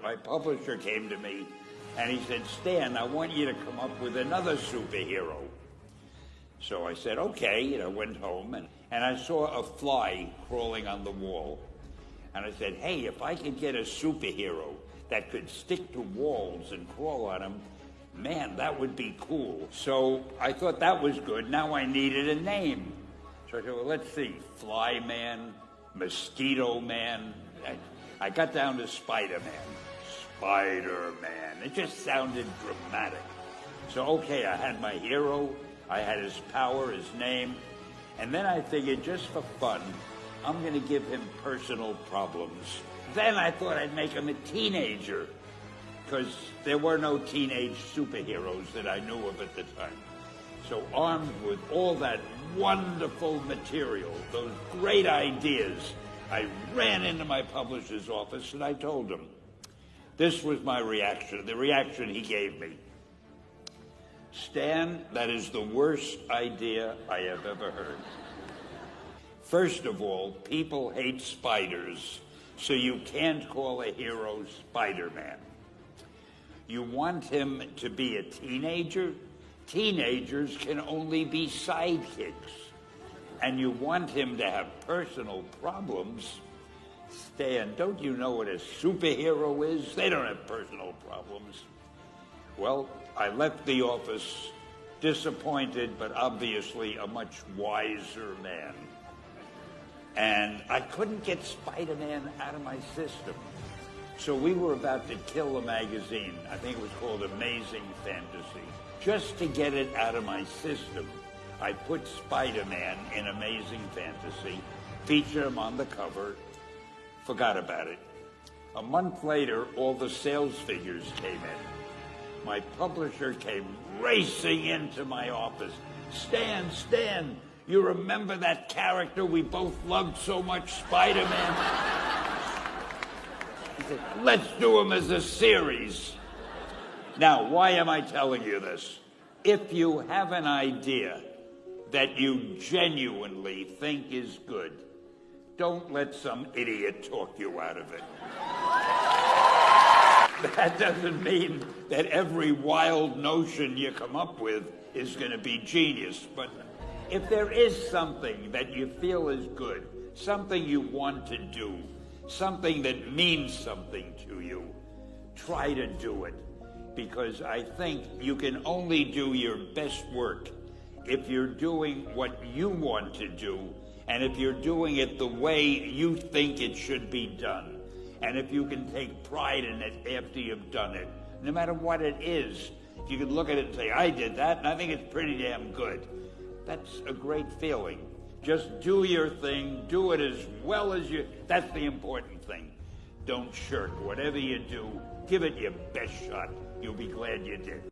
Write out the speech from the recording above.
my publisher came to me and he said, Stan, I want you to come up with another superhero. So I said, okay, and I went home and I saw a fly crawling on the wall. And I said, hey, if I could get a superhero that could stick to walls and crawl on them, man, that would be cool. So I thought that was good. Now I needed a name. So I said, well, let's see, Fly Man, Mosquito Man. I got down to Spider-Man. Spider-Man. It just sounded dramatic. So, okay, I had my hero, I had his power, his name, and then I figured just for fun, I'm going to give him personal problems. Then I thought I'd make him a teenager, because there were no teenage superheroes that I knew of at the time. So armed with all that wonderful material, those great ideas, I ran into my publisher's office and I told him. This was my reaction, the reaction he gave me. Stan, that is the worst idea I have ever heard. First of all, people hate spiders, so you can't call a hero Spider-Man. You want him to be a teenager? Teenagers can only be sidekicks. And you want him to have personal problems? Stan, don't you know what a superhero is? They don't have personal problems. Well, I left the office disappointed, but obviously a much wiser man. And I couldn't get Spider-Man out of my system. So we were about to kill a magazine. I think it was called Amazing Fantasy. Just to get it out of my system, I put Spider-Man in Amazing Fantasy, featured him on the cover, forgot about it. A month later, all the sales figures came in. My publisher came racing into my office. Stan, you remember that character we both loved so much, Spider-Man? He said, let's do him as a series. Now, why am I telling you this? If you have an idea that you genuinely think is good, don't let some idiot talk you out of it. That doesn't mean that every wild notion you come up with is going to be genius, but if there is something that you feel is good, something you want to do, something that means something to you, try to do it. Because I think you can only do your best work if you're doing what you want to do, and if you're doing it the way you think it should be done, and if you can take pride in it after you've done it, no matter what it is. If you can look at it and say, I did that, and I think it's pretty damn good. That's a great feeling. Just do your thing, do it as well as you, that's the important thing. Don't shirk. Whatever you do, give it your best shot. You'll be glad you did.